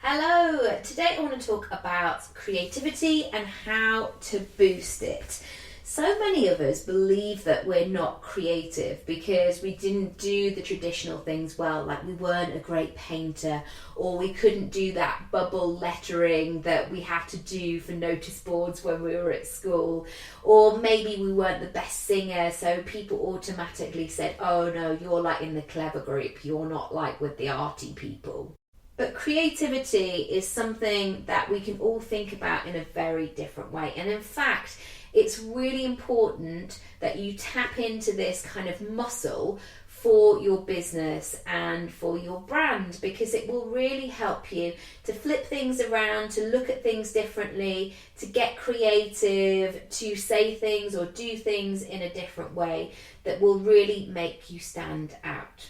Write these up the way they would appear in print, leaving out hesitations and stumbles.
Hello, today I want to talk about creativity and how to boost it. So many of us believe that we're not creative because we didn't do the traditional things well, like we weren't a great painter, or we couldn't do that bubble lettering that we had to do for notice boards when we were at school, or maybe we weren't the best singer, so people automatically said, oh no, you're like in the clever group, you're not like with the arty people. But creativity is something that we can all think about in a very different way. And in fact, it's really important that you tap into this kind of muscle for your business and for your brand, because it will really help you to flip things around, to look at things differently, to get creative, to say things or do things in a different way that will really make you stand out.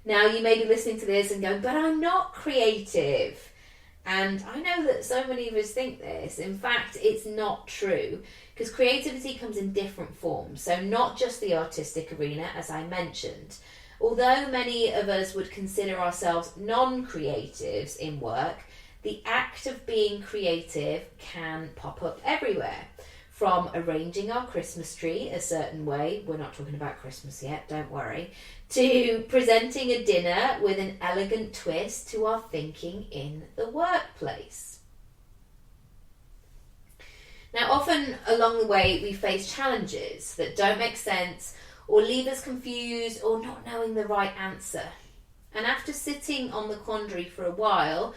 Now, you may be listening to this and going, but I'm not creative. And I know that so many of us think this. In fact, it's not true, because creativity comes in different forms. So not just the artistic arena, as I mentioned. Although many of us would consider ourselves non-creatives in work, the act of being creative can pop up everywhere. From arranging our Christmas tree a certain way, we're not talking about Christmas yet, don't worry, to presenting a dinner with an elegant twist to our thinking in the workplace. Now, often along the way, we face challenges that don't make sense or leave us confused or not knowing the right answer. And after sitting on the quandary for a while,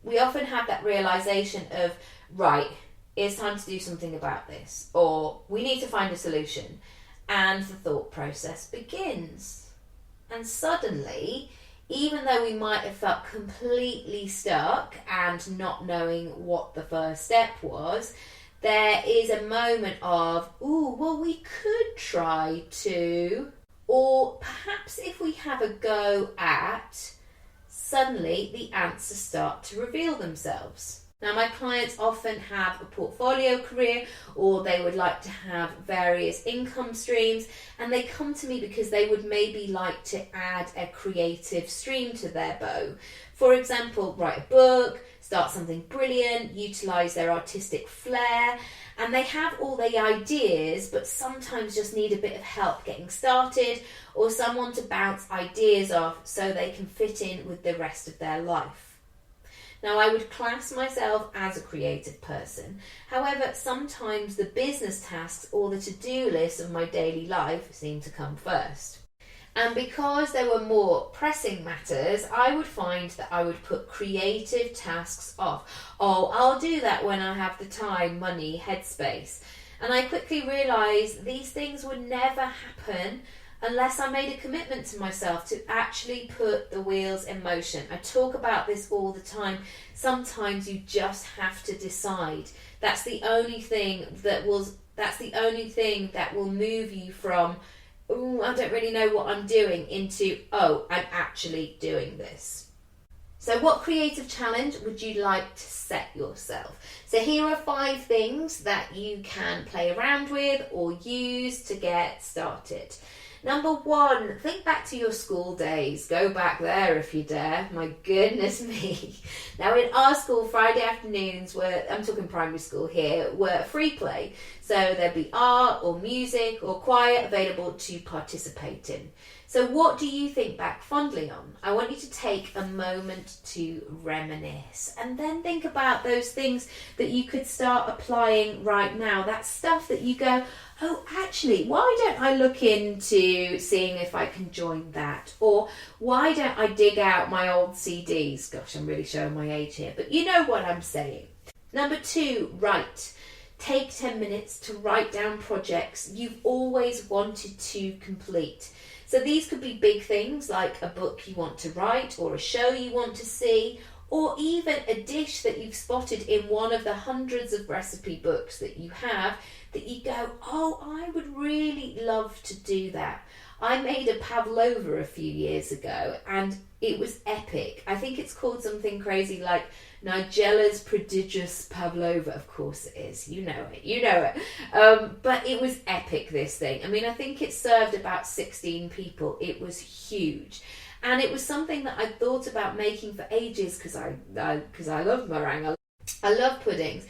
we often have that realization of, right, it's time to do something about this, or we need to find a solution, and the thought process begins. And suddenly, even though we might have felt completely stuck and not knowing what the first step was, there is a moment of, we could try to, or perhaps if we have a go at, suddenly the answers start to reveal themselves. Now, my clients often have a portfolio career, or they would like to have various income streams, and they come to me because they would maybe like to add a creative stream to their bow. For example, write a book, start something brilliant, utilise their artistic flair, and they have all the ideas, but sometimes just need a bit of help getting started, or someone to bounce ideas off so they can fit in with the rest of their life. Now, I would class myself as a creative person. However, sometimes the business tasks or the to-do list of my daily life seem to come first. And because there were more pressing matters, I would find that I would put creative tasks off. Oh, I'll do that when I have the time, money, headspace. And I quickly realised these things would never happen unless I made a commitment to myself to actually put the wheels in motion. I talk about this all the time. Sometimes you just have to decide. That's the only thing that will move you from, I don't really know what I'm doing, into, I'm actually doing this. So what creative challenge would you like to set yourself? So here are 5 things that you can play around with or use to get started. Number 1, think back to your school days. Go back there if you dare. My goodness me. Now, in our school, Friday afternoons I'm talking primary school here, were free play. So there'd be art or music or choir available to participate in. So what do you think back fondly on? I want you to take a moment to reminisce and then think about those things that you could start applying right now. That stuff that you go, actually, why don't I look into seeing if I can join that? Or why don't I dig out my old CDs? Gosh, I'm really showing my age here, but you know what I'm saying. Number 2, write. Take 10 minutes to write down projects you've always wanted to complete. So these could be big things like a book you want to write, or a show you want to see, or even a dish that you've spotted in one of the hundreds of recipe books that you have that you go, I would really love to do that. I made a pavlova a few years ago and it was epic. I think it's called something crazy like Nigella's prodigious pavlova. Of course it is. You know it. But it was epic, this thing. I mean, I think it served about 16 people. It was huge. And it was something that I thought about making for ages because I love meringue. I love puddings.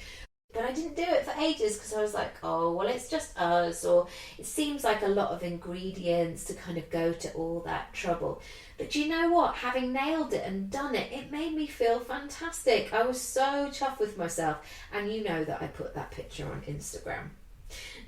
But I didn't do it for ages because I was like, oh, well, it's just us, or it seems like a lot of ingredients to kind of go to all that trouble. But you know what? Having nailed it and done it, it made me feel fantastic. I was so chuffed with myself. And you know that I put that picture on Instagram.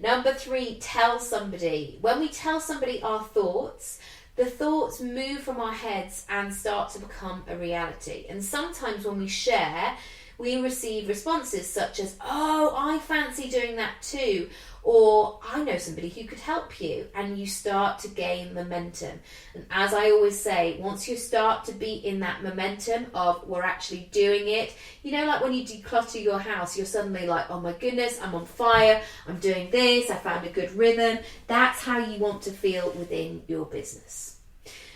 Number 3, tell somebody. When we tell somebody our thoughts, the thoughts move from our heads and start to become a reality. And sometimes when we share, we receive responses such as, oh, I fancy doing that too, or I know somebody who could help you, and you start to gain momentum. And as I always say, once you start to be in that momentum of we're actually doing it, you know, like when you declutter your house, you're suddenly like, oh my goodness, I'm on fire, I'm doing this, I found a good rhythm. That's how you want to feel within your business.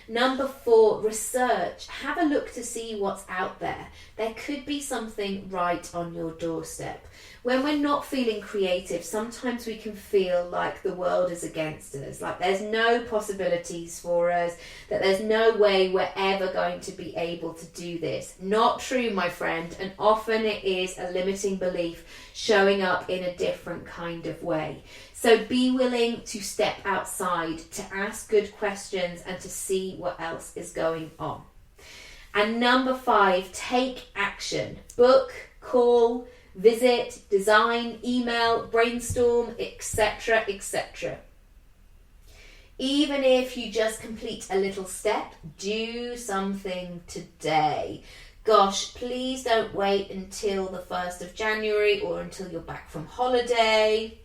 Number 4, research. Have a look to see what's out there. There could be something right on your doorstep. When we're not feeling creative, sometimes we can feel like the world is against us, like there's no possibilities for us, that there's no way we're ever going to be able to do this. Not true, my friend, and often it is a limiting belief showing up in a different kind of way. So be willing to step outside, to ask good questions, and to see what else is going on. And number 5, take action. Book, call, visit, design, email, brainstorm, etc., etc. Even if you just complete a little step, do something today. Gosh, please don't wait until the 1st of January or until you're back from holiday.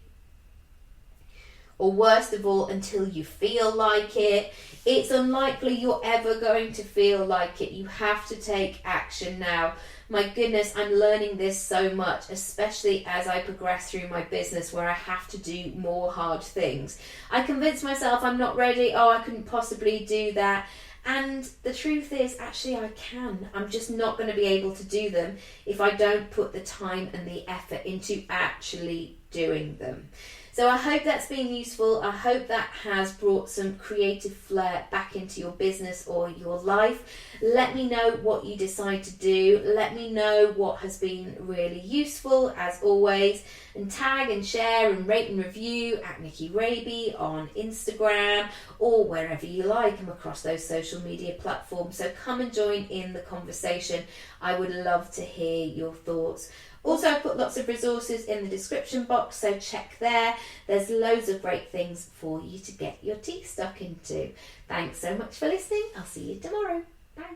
Or worst of all, until you feel like it. It's unlikely you're ever going to feel like it. You have to take action now. My goodness, I'm learning this so much, especially as I progress through my business where I have to do more hard things. I convince myself I'm not ready. Oh, I couldn't possibly do that. And the truth is, actually, I can. I'm just not going to be able to do them if I don't put the time and the effort into actually doing them. So I hope that's been useful. I hope that has brought some creative flair back into your business or your life. Let me know what you decide to do. Let me know what has been really useful, as always. And tag and share and rate and review at Nikki Raby on Instagram or wherever you like. I'm across those social media platforms. So come and join in the conversation. I would love to hear your thoughts. Also, I put lots of resources in the description box, so check there. There's loads of great things for you to get your teeth stuck into. Thanks so much for listening. I'll see you tomorrow. Bye.